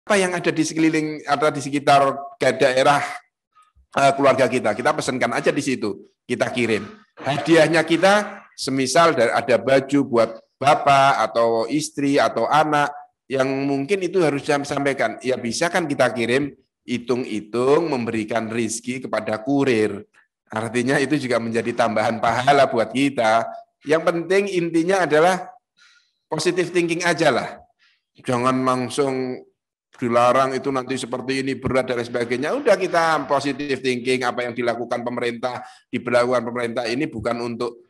apa yang ada di sekeliling atau di sekitar daerah keluarga kita pesankan aja di situ, kita kirim. Hadiahnya kita semisal ada baju buat bapak atau istri atau anak yang mungkin itu harus disampaikan. Ya bisa kan kita kirim, hitung-hitung memberikan rizki kepada kurir. Artinya itu juga menjadi tambahan pahala buat kita. Yang penting intinya adalah positive thinking aja lah. Jangan langsung dilarang itu nanti seperti ini berat dan sebagainya. Udah kita positive thinking, apa yang dilakukan pemerintah, diberlakukan pemerintah ini bukan untuk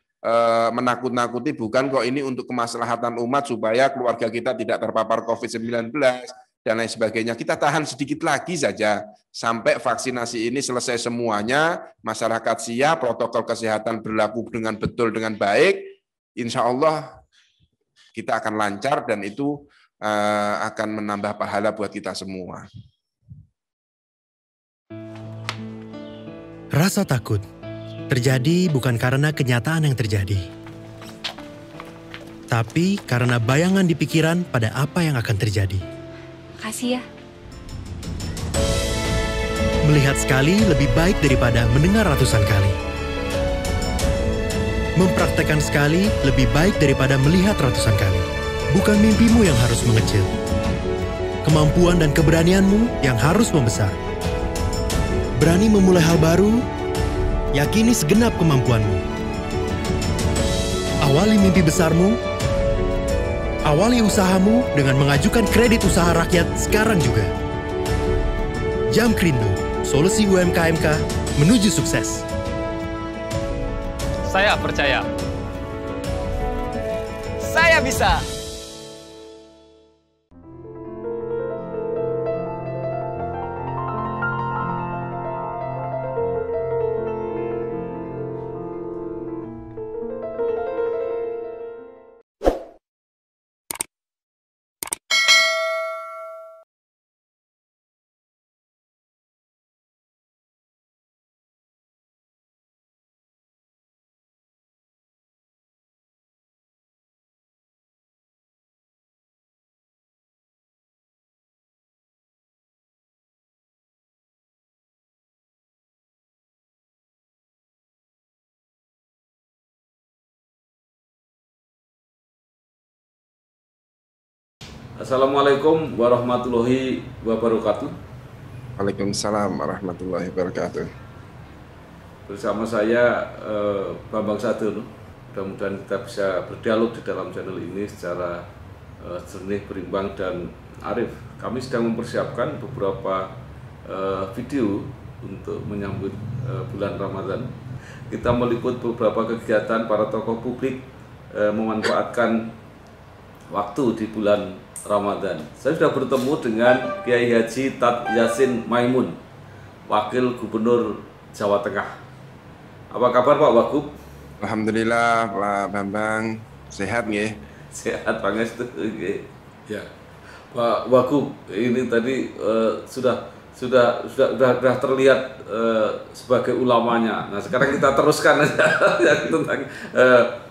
menakut-nakuti, bukan kok, ini untuk kemaslahatan umat supaya keluarga kita tidak terpapar COVID-19 dan lain sebagainya. Kita tahan sedikit lagi saja sampai vaksinasi ini selesai semuanya, masyarakat siap, protokol kesehatan berlaku dengan betul, dengan baik, insya Allah kita akan lancar dan itu akan menambah pahala buat kita semua. Rasa takut terjadi bukan karena kenyataan yang terjadi, tapi karena bayangan di pikiran pada apa yang akan terjadi. Makasih ya. Melihat sekali lebih baik daripada mendengar ratusan kali. Mempraktekkan sekali lebih baik daripada melihat ratusan kali. Bukan mimpimu yang harus mengecil. Kemampuan dan keberanianmu yang harus membesar. Berani memulai hal baru, yakini segenap kemampuanmu. Awali mimpi besarmu, awali usahamu dengan mengajukan kredit usaha rakyat sekarang juga. Jamkrindo, solusi UMKMK menuju sukses. Saya percaya. Saya bisa. Assalamualaikum warahmatullahi wabarakatuh. Waalaikumsalam warahmatullahi wabarakatuh. Bersama saya Bambang Sadono. Mudah-mudahan kita bisa berdialog di dalam channel ini secara jernih, berimbang, dan arif. Kami sedang mempersiapkan beberapa video untuk menyambut bulan Ramadan. Kita meliput beberapa kegiatan para tokoh publik memanfaatkan waktu di bulan Ramadan. Saya sudah bertemu dengan Kiai Haji Tad Yassin Maimun, Wakil Gubernur Jawa Tengah. Apa kabar Pak Wagub? Alhamdulillah Pak Bambang, sehat nggih? Sehat pangestu nggih. Ya. Pak Wagub, ini tadi sudah terlihat sebagai ulamanya. Nah, sekarang kita teruskan aja yang tentang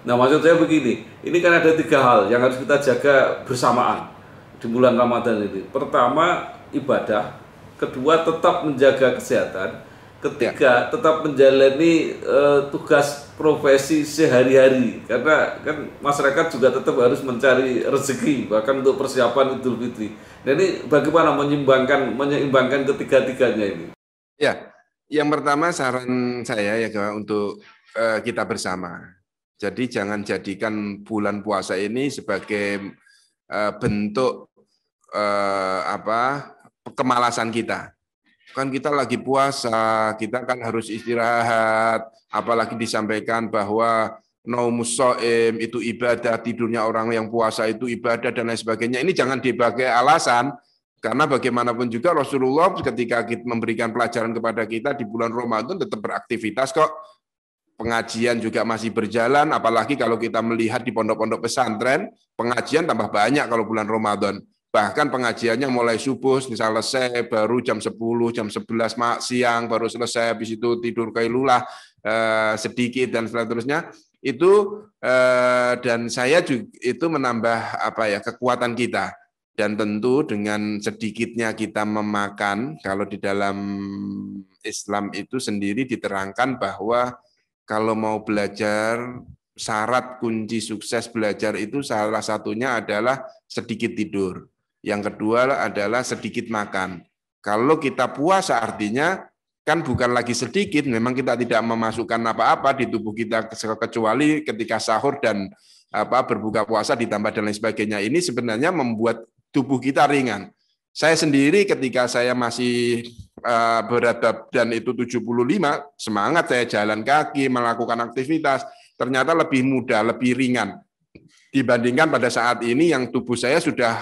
nah, maksud saya begini, ini kan ada 3 hal yang harus kita jaga bersamaan di bulan Ramadan ini. Pertama, ibadah. Kedua, tetap menjaga kesehatan. Ketiga, tetap menjalani tugas profesi sehari-hari. Karena kan masyarakat juga tetap harus mencari rezeki, bahkan untuk persiapan Idul Fitri. Nah, ini bagaimana menyeimbangkan ketiga-tiganya ini? Ya, yang pertama saran saya ya untuk kita bersama. Jadi jangan jadikan bulan puasa ini sebagai bentuk kemalasan kita. Kan kita lagi puasa, kita kan harus istirahat, apalagi disampaikan bahwa naumus shaim itu ibadah, tidurnya orang yang puasa itu ibadah dan lain sebagainya. Ini jangan dipakai alasan, karena bagaimanapun juga Rasulullah ketika kita memberikan pelajaran kepada kita di bulan Ramadan tetap beraktivitas kok. Pengajian juga masih berjalan, apalagi kalau kita melihat di pondok-pondok pesantren, pengajian tambah banyak kalau bulan Ramadan. Bahkan pengajiannya mulai subuh, selesai baru jam 10, jam 11 siang, baru selesai, habis itu tidur kailulah sedikit dan seterusnya. Itu dan saya juga itu menambah kekuatan kita. Dan tentu dengan sedikitnya kita memakan, kalau di dalam Islam itu sendiri diterangkan bahwa kalau mau belajar, syarat kunci sukses belajar itu salah satunya adalah sedikit tidur. Yang kedua adalah sedikit makan. Kalau kita puasa artinya kan bukan lagi sedikit, memang kita tidak memasukkan apa-apa di tubuh kita kecuali ketika sahur dan berbuka puasa ditambah dan lain sebagainya. Ini sebenarnya membuat tubuh kita ringan. Saya sendiri ketika saya masih berat badan itu 75, semangat saya jalan kaki, melakukan aktivitas, ternyata lebih mudah, lebih ringan. Dibandingkan pada saat ini yang tubuh saya sudah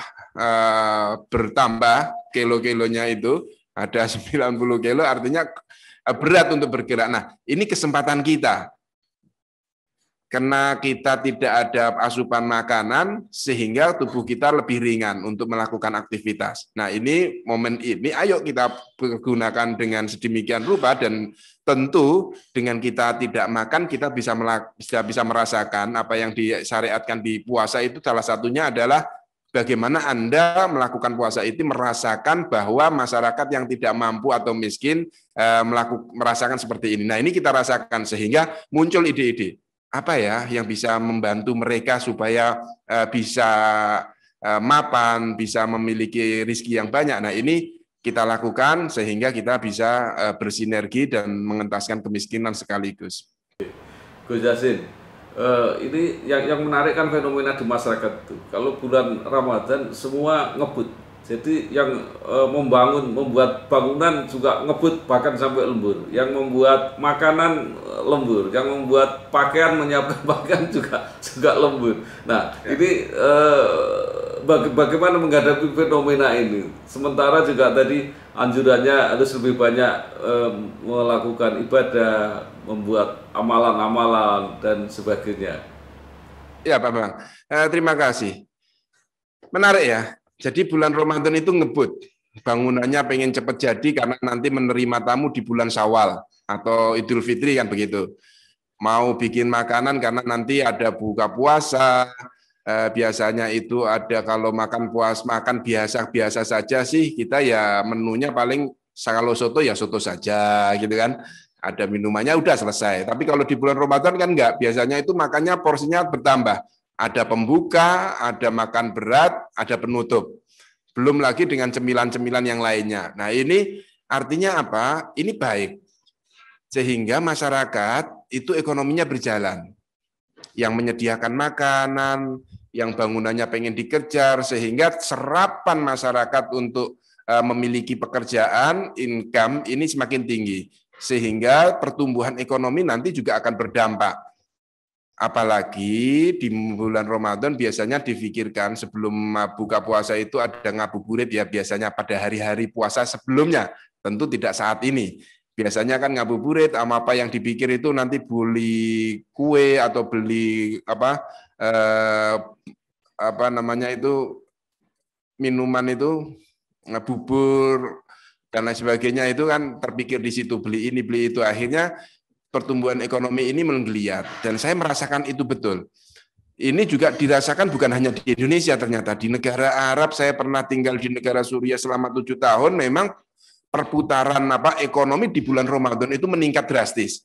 bertambah, kilo-kilonya itu, ada 90 kilo, artinya berat untuk bergerak. Nah, ini kesempatan kita. Karena kita tidak ada asupan makanan, sehingga tubuh kita lebih ringan untuk melakukan aktivitas. Nah, ini momen ini, ayo kita gunakan dengan sedemikian rupa, dan tentu dengan kita tidak makan, kita bisa merasakan apa yang disyariatkan di puasa itu. Salah satunya adalah bagaimana Anda melakukan puasa itu merasakan bahwa masyarakat yang tidak mampu atau miskin merasakan seperti ini. Nah, ini kita rasakan sehingga muncul ide-ide. Apa ya yang bisa membantu mereka supaya bisa mapan, bisa memiliki rezeki yang banyak. Nah, ini kita lakukan sehingga kita bisa bersinergi dan mengentaskan kemiskinan sekaligus. Gus Yasin, ini yang menarik kan fenomena di masyarakat itu. Kalau bulan Ramadan semua ngebut. Jadi yang membuat bangunan juga ngebut bahkan sampai lembur. Yang membuat makanan lembur, yang membuat pakaian, menyiapkan pakaian juga lembur. Nah, ini bagaimana menghadapi fenomena ini? Sementara juga tadi anjurannya harus lebih banyak melakukan ibadah, membuat amalan-amalan dan sebagainya. Ya, Pak Bang. Terima kasih. Menarik ya. Jadi bulan Ramadan itu ngebut, bangunannya pengen cepat jadi karena nanti menerima tamu di bulan Syawal atau Idul Fitri kan begitu. Mau bikin makanan karena nanti ada buka puasa, biasanya itu ada kalau makan biasa saja sih, kita ya menunya paling kalau soto ya soto saja gitu kan. Ada minumannya udah selesai. Tapi kalau di bulan Ramadan kan enggak, biasanya itu makannya porsinya bertambah. Ada pembuka, ada makan berat, ada penutup. Belum lagi dengan cemilan-cemilan yang lainnya. Nah, ini artinya apa? Ini baik. Sehingga masyarakat itu ekonominya berjalan. Yang menyediakan makanan, yang bangunannya pengen dikejar, sehingga serapan masyarakat untuk memiliki pekerjaan, income, ini semakin tinggi. Sehingga pertumbuhan ekonomi nanti juga akan berdampak. Apalagi di bulan Ramadan biasanya difikirkan sebelum buka puasa itu ada ngabuburit ya, biasanya pada hari-hari puasa sebelumnya, tentu tidak saat ini. Biasanya kan ngabuburit sama apa yang dipikir itu nanti beli kue atau beli minuman itu, bubur dan lain sebagainya, itu kan terpikir di situ, beli ini beli itu, akhirnya pertumbuhan ekonomi ini menggeliat, dan saya merasakan itu betul. Ini juga dirasakan bukan hanya di Indonesia, ternyata di negara Arab. Saya pernah tinggal di negara Suriah selama 7 tahun. Memang perputaran ekonomi di bulan Ramadan itu meningkat drastis.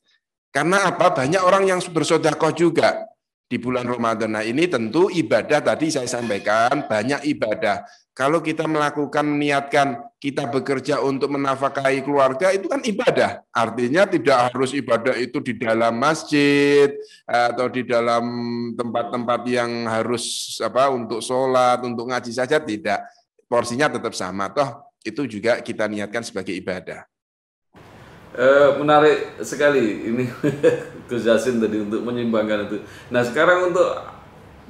Karena apa? Banyak orang yang bersedekah juga di bulan Ramadan. Nah, ini tentu ibadah, tadi saya sampaikan banyak ibadah. Kalau kita melakukan, niatkan kita bekerja untuk menafkahi keluarga, itu kan ibadah. Artinya tidak harus ibadah itu di dalam masjid atau di dalam tempat-tempat yang harus untuk sholat, untuk ngaji saja, tidak. Porsinya tetap sama. Toh itu juga kita niatkan sebagai ibadah. Menarik sekali ini Gus Yasin tadi untuk menyimbangkan itu. Nah, sekarang untuk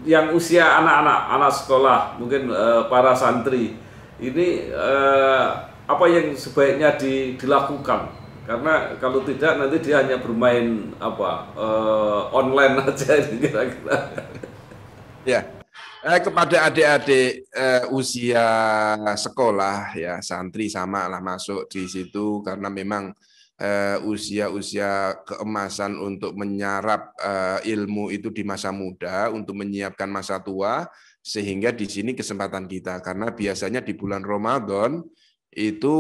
yang usia anak sekolah, mungkin para santri ini apa yang sebaiknya dilakukan? Karena kalau tidak nanti dia hanya bermain online aja kira-kira. Ya. Kepada adik-adik usia sekolah ya, santri sama lah masuk di situ, karena memang usia-usia keemasan untuk menyerap ilmu itu di masa muda, untuk menyiapkan masa tua. Sehingga di sini kesempatan kita, karena biasanya di bulan Ramadan itu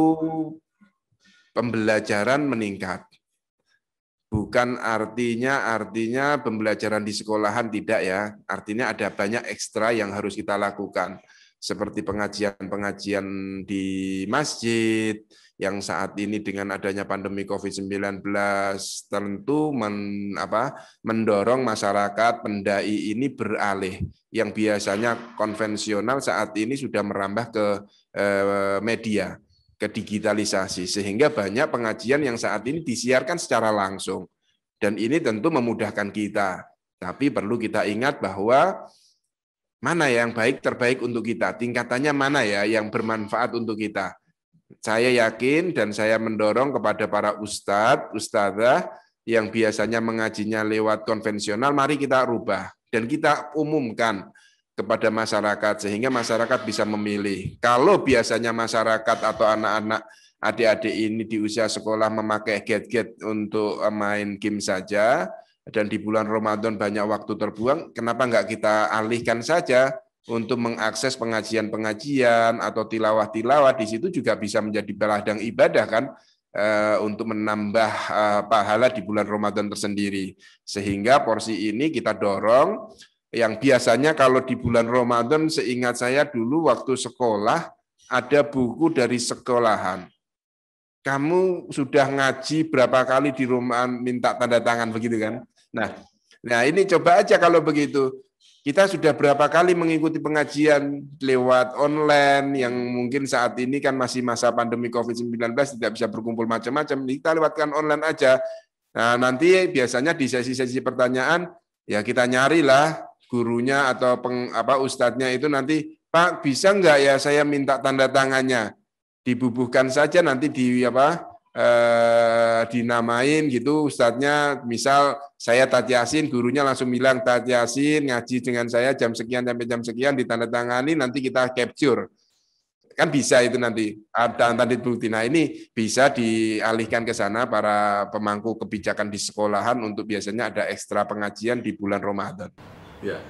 pembelajaran meningkat. Bukan artinya pembelajaran di sekolahan, tidak ya. Artinya ada banyak ekstra yang harus kita lakukan. Seperti pengajian-pengajian di masjid, yang saat ini dengan adanya pandemi COVID-19 tentu mendorong masyarakat pendai ini beralih. Yang biasanya konvensional saat ini sudah merambah ke media, ke digitalisasi, sehingga banyak pengajian yang saat ini disiarkan secara langsung. Dan ini tentu memudahkan kita. Tapi perlu kita ingat bahwa mana yang terbaik untuk kita, tingkatannya mana ya yang bermanfaat untuk kita. Saya yakin dan saya mendorong kepada para ustadz, ustadzah yang biasanya mengajinya lewat konvensional, mari kita rubah dan kita umumkan kepada masyarakat sehingga masyarakat bisa memilih. Kalau biasanya masyarakat atau anak-anak adik-adik ini di usia sekolah memakai gadget untuk main game saja dan di bulan Ramadan banyak waktu terbuang, kenapa enggak kita alihkan saja untuk mengakses pengajian-pengajian atau tilawah-tilawah, di situ juga bisa menjadi ladang ibadah kan, untuk menambah pahala di bulan Ramadan tersendiri. Sehingga porsi ini kita dorong. Yang biasanya kalau di bulan Ramadan, seingat saya dulu waktu sekolah, ada buku dari sekolahan. Kamu sudah ngaji berapa kali di rumah minta tanda tangan, begitu kan? Nah ini coba aja kalau begitu. Kita sudah berapa kali mengikuti pengajian lewat online, yang mungkin saat ini kan masih masa pandemi COVID-19, tidak bisa berkumpul macam-macam, kita lewatkan online aja. Nah nanti biasanya di sesi-sesi pertanyaan, ya kita nyarilah gurunya atau ustadznya itu nanti, Pak bisa nggak ya saya minta tanda tangannya, dibubuhkan saja nanti dinamain gitu ustadznya, misal saya Tat Yasin, gurunya langsung bilang Tat Yasin ngaji dengan saya jam sekian sampai jam sekian, ditandatangani, nanti kita capture. Kan bisa itu nanti ada tanda bukti. Nah ini bisa dialihkan ke sana para pemangku kebijakan di sekolahan untuk biasanya ada ekstra pengajian di bulan Ramadan. Ya,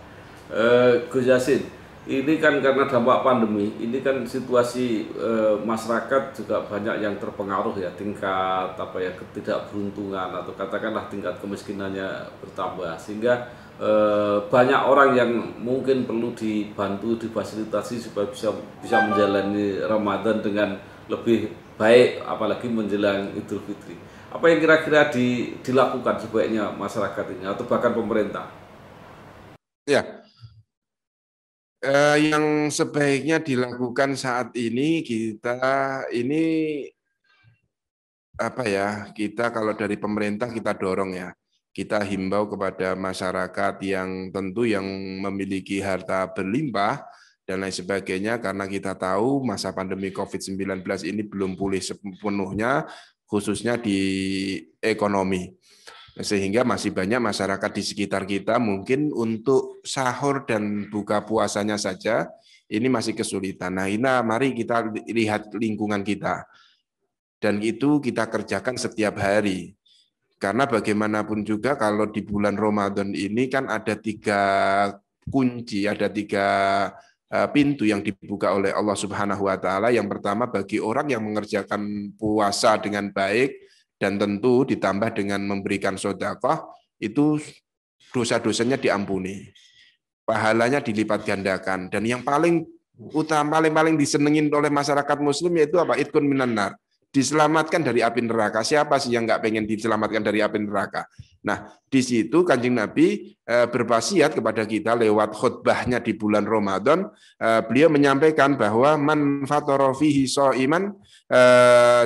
Gus Yasin, ini kan karena dampak pandemi, ini kan situasi masyarakat juga banyak yang terpengaruh ya, tingkat ketidakberuntungan atau katakanlah tingkat kemiskinannya bertambah, sehingga banyak orang yang mungkin perlu dibantu, difasilitasi supaya bisa menjalani Ramadan dengan lebih baik, apalagi menjelang Idul Fitri. Apa yang kira-kira dilakukan sebaiknya masyarakat ini atau bahkan pemerintah? Ya, yang sebaiknya dilakukan saat ini kita kalau dari pemerintah kita dorong ya. Kita himbau kepada masyarakat yang tentu yang memiliki harta berlimpah dan lain sebagainya, karena kita tahu masa pandemi COVID-19 ini belum pulih sepenuhnya, khususnya di ekonomi. Sehingga masih banyak masyarakat di sekitar kita mungkin untuk sahur dan buka puasanya saja, ini masih kesulitan. Nah, ini mari kita lihat lingkungan kita. Dan itu kita kerjakan setiap hari. Karena bagaimanapun juga kalau di bulan Ramadan ini kan ada 3 kunci, ada 3 pintu yang dibuka oleh Allah Subhanahu wa taala. Yang pertama bagi orang yang mengerjakan puasa dengan baik dan tentu ditambah dengan memberikan sedekah, itu dosa-dosanya diampuni. Pahalanya dilipat gandakan, dan yang paling utama paling disenengin oleh masyarakat muslim yaitu apa? Itqun minan nar. Diselamatkan dari api neraka. Siapa sih yang nggak pengen diselamatkan dari api neraka? Nah, di situ Kanjeng Nabi berwasiat kepada kita lewat khutbahnya di bulan Ramadan. Beliau menyampaikan bahwa man fatara fihi shaiman,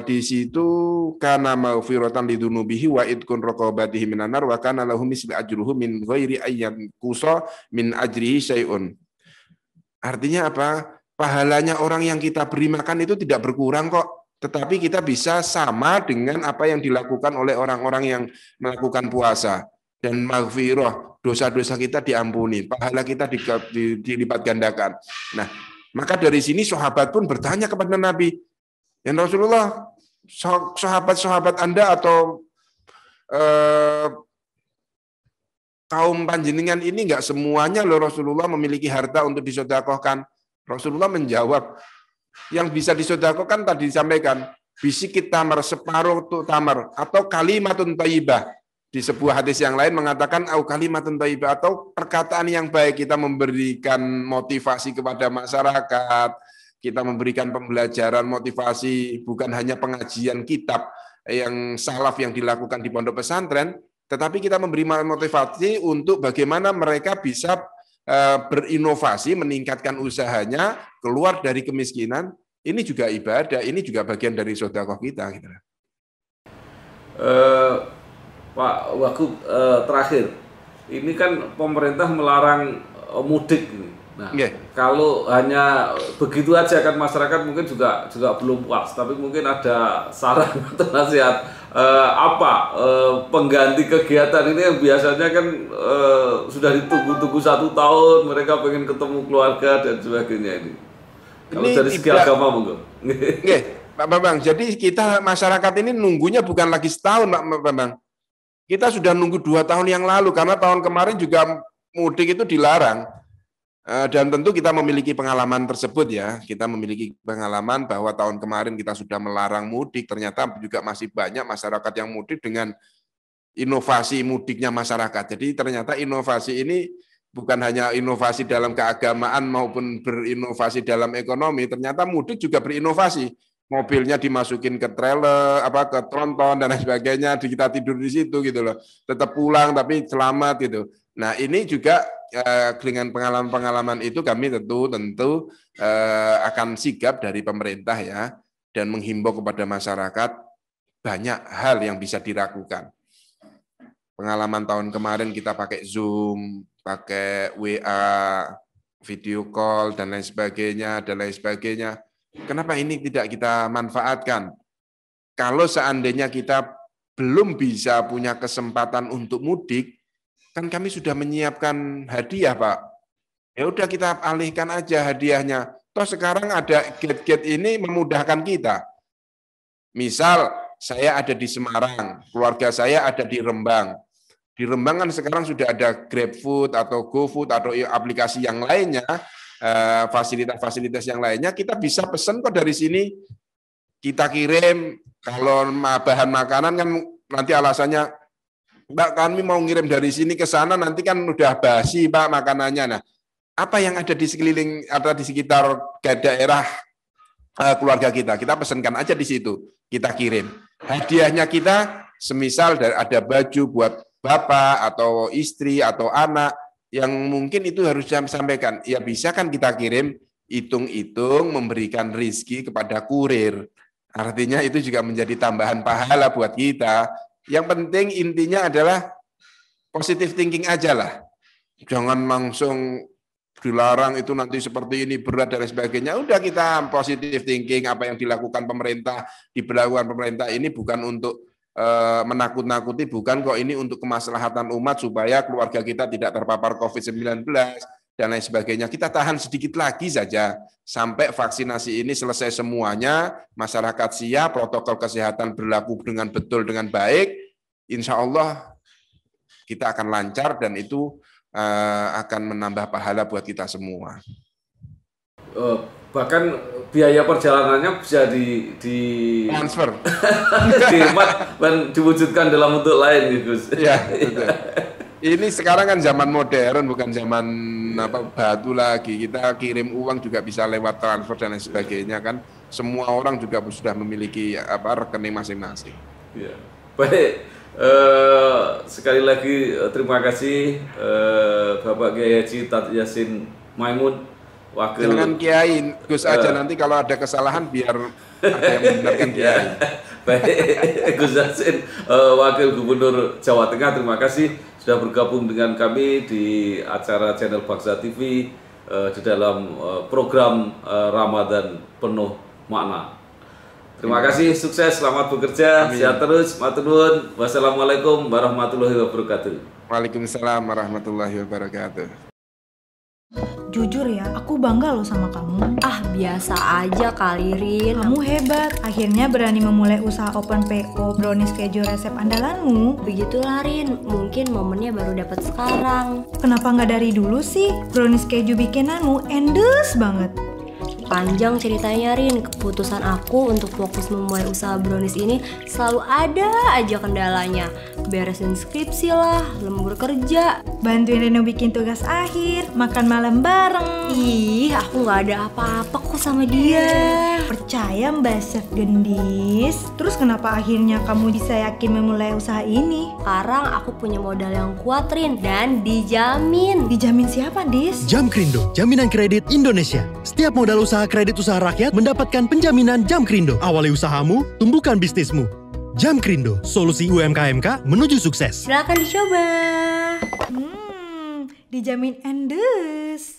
di situ kana maghfiratan lidunubihi wa idkun raqabatihi minan nar wa kana lahu mislu ajruhu min ghairi ayyan qusa min ajrihi syai'un. Artinya apa? Pahalanya orang yang kita beri makan itu tidak berkurang kok. Tetapi kita bisa sama dengan apa yang dilakukan oleh orang-orang yang melakukan puasa. Dan maghfirah, dosa-dosa kita diampuni, pahala kita dilipat gandakan. Nah, maka dari sini sahabat pun bertanya kepada Nabi, ya Rasulullah, sahabat-sahabat Anda atau kaum panjenengan ini nggak semuanya loh Rasulullah memiliki harta untuk disedekahkan. Rasulullah menjawab, yang bisa disedekahkan tadi disampaikan, bisikit tamar, separuh tamar, atau kalimatun thayyibah. Di sebuah hadis yang lain mengatakan au kalimatun thayyibah, atau perkataan yang baik. Kita memberikan motivasi kepada masyarakat, kita memberikan pembelajaran motivasi, bukan hanya pengajian kitab yang salaf yang dilakukan di pondok pesantren, tetapi kita memberi motivasi untuk bagaimana mereka bisa berinovasi, meningkatkan usahanya, keluar dari kemiskinan. Ini juga ibadah, ini juga bagian dari sedekah kita. Gitu. Pak Wagub, terakhir, ini kan pemerintah melarang mudik. Nah, kalau hanya begitu aja kan masyarakat mungkin juga belum puas, tapi mungkin ada saran atau nasihat pengganti kegiatan ini yang biasanya kan sudah ditunggu-tunggu 1 tahun, mereka pengen ketemu keluarga dan sebagainya ini. Kalau dari segi agama monggo. Pak Bambang, jadi kita masyarakat ini nunggunya bukan lagi setahun, Pak Bambang. Kita sudah nunggu 2 tahun yang lalu, karena tahun kemarin juga mudik itu dilarang. Dan tentu kita memiliki pengalaman tersebut ya. Kita memiliki pengalaman bahwa tahun kemarin kita sudah melarang mudik, ternyata juga masih banyak masyarakat yang mudik dengan inovasi mudiknya masyarakat. Jadi ternyata inovasi ini bukan hanya inovasi dalam keagamaan maupun berinovasi dalam ekonomi, ternyata mudik juga berinovasi. Mobilnya dimasukin ke trailer, ke tronton dan lain sebagainya, kita tidur di situ gitu loh. Tetap pulang tapi selamat gitu. Nah, ini juga dengan pengalaman-pengalaman itu kami tentu akan sigap dari pemerintah ya, dan menghimbau kepada masyarakat banyak hal yang bisa dilakukan. Pengalaman tahun kemarin kita pakai Zoom, pakai WA, video call dan lain sebagainya. Kenapa ini tidak kita manfaatkan? Kalau seandainya kita belum bisa punya kesempatan untuk mudik, kan kami sudah menyiapkan hadiah, Pak. Ya udah kita alihkan aja hadiahnya. Toh sekarang ada gate-gate ini memudahkan kita. Misal saya ada di Semarang, keluarga saya ada di Rembang. Di Rembang kan sekarang sudah ada GrabFood atau GoFood atau aplikasi yang lainnya, fasilitas-fasilitas yang lainnya, kita bisa pesan kok dari sini, kita kirim. Kalau bahan makanan kan nanti alasannya, Mbak, kami mau ngirim dari sini ke sana, nanti kan udah basi, Pak, makanannya. Nah, apa yang ada di sekeliling atau di sekitar daerah keluarga kita pesankan aja di situ, kita kirim. Hadiahnya kita, semisal ada baju buat bapak atau istri atau anak, yang mungkin itu harus disampaikan. Ya bisa kan kita kirim, hitung-hitung memberikan rizki kepada kurir. Artinya itu juga menjadi tambahan pahala buat kita. Yang penting intinya adalah positive thinking aja lah. Jangan langsung dilarang itu nanti seperti ini berat dan sebagainya. Udah kita positive thinking, apa yang dilakukan pemerintah, diberlakukan pemerintah ini bukan untuk menakut-nakuti, bukan kok, ini untuk kemaslahatan umat supaya keluarga kita tidak terpapar COVID-19 dan lain sebagainya. Kita tahan sedikit lagi saja sampai vaksinasi ini selesai semuanya, masyarakat siap, protokol kesehatan berlaku dengan betul, dengan baik, insya Allah kita akan lancar dan itu akan menambah pahala buat kita semua. Bahkan biaya perjalanannya bisa di transfer, dan diwujudkan dalam bentuk lain, Gus. Ya, betul. Ini sekarang kan zaman modern, bukan zaman batu lagi. Kita kirim uang juga bisa lewat transfer dan lain sebagainya kan. Semua orang juga sudah memiliki rekening masing-masing. Ya. Baik, sekali lagi terima kasih Bapak Kiai Haji Tat Yasin Maimun, wakil. Jangan Kiai, Gus aja, nanti kalau ada kesalahan biar ada yang membenarkan Kiai. Baik, Gus Yasin, Wakil Gubernur Jawa Tengah, terima kasih sudah bergabung dengan kami di acara channel Bangsa TV di dalam program Ramadan Penuh Makna. Terima kasih, sukses, selamat bekerja, sehat terus, matur nuwun. Wassalamualaikum warahmatullahi wabarakatuh. Waalaikumsalam warahmatullahi wabarakatuh. Jujur ya, aku bangga loh sama kamu. Ah, biasa aja kali, Rin. Kamu hebat, akhirnya berani memulai usaha open PO brownies keju resep andalanmu. Begitulah, Rin. Mungkin momennya baru dapat sekarang. Kenapa nggak dari dulu sih? Brownies keju bikinanmu endes banget. Panjang ceritanya, Rin. Keputusan aku untuk fokus memulai usaha brownies ini selalu ada aja kendalanya. Beresin skripsi lah, lembur kerja, Bantuin Reno bikin tugas akhir, makan malam bareng. ih, aku nggak ada apa-apa kok sama dia. Percaya Mbak Chef Gendis. Terus kenapa akhirnya kamu bisa yakin memulai usaha ini? Sekarang aku punya modal yang kuat, Rin, dan dijamin. Dijamin siapa, Dis? Jamkrindo, jaminan kredit Indonesia. Setiap modal usaha kredit usaha rakyat mendapatkan penjaminan Jamkrindo. Awali usahamu, tumbuhkan bisnismu. Jamkrindo, solusi UMKMK menuju sukses. Silakan dicoba. Dijamin endes.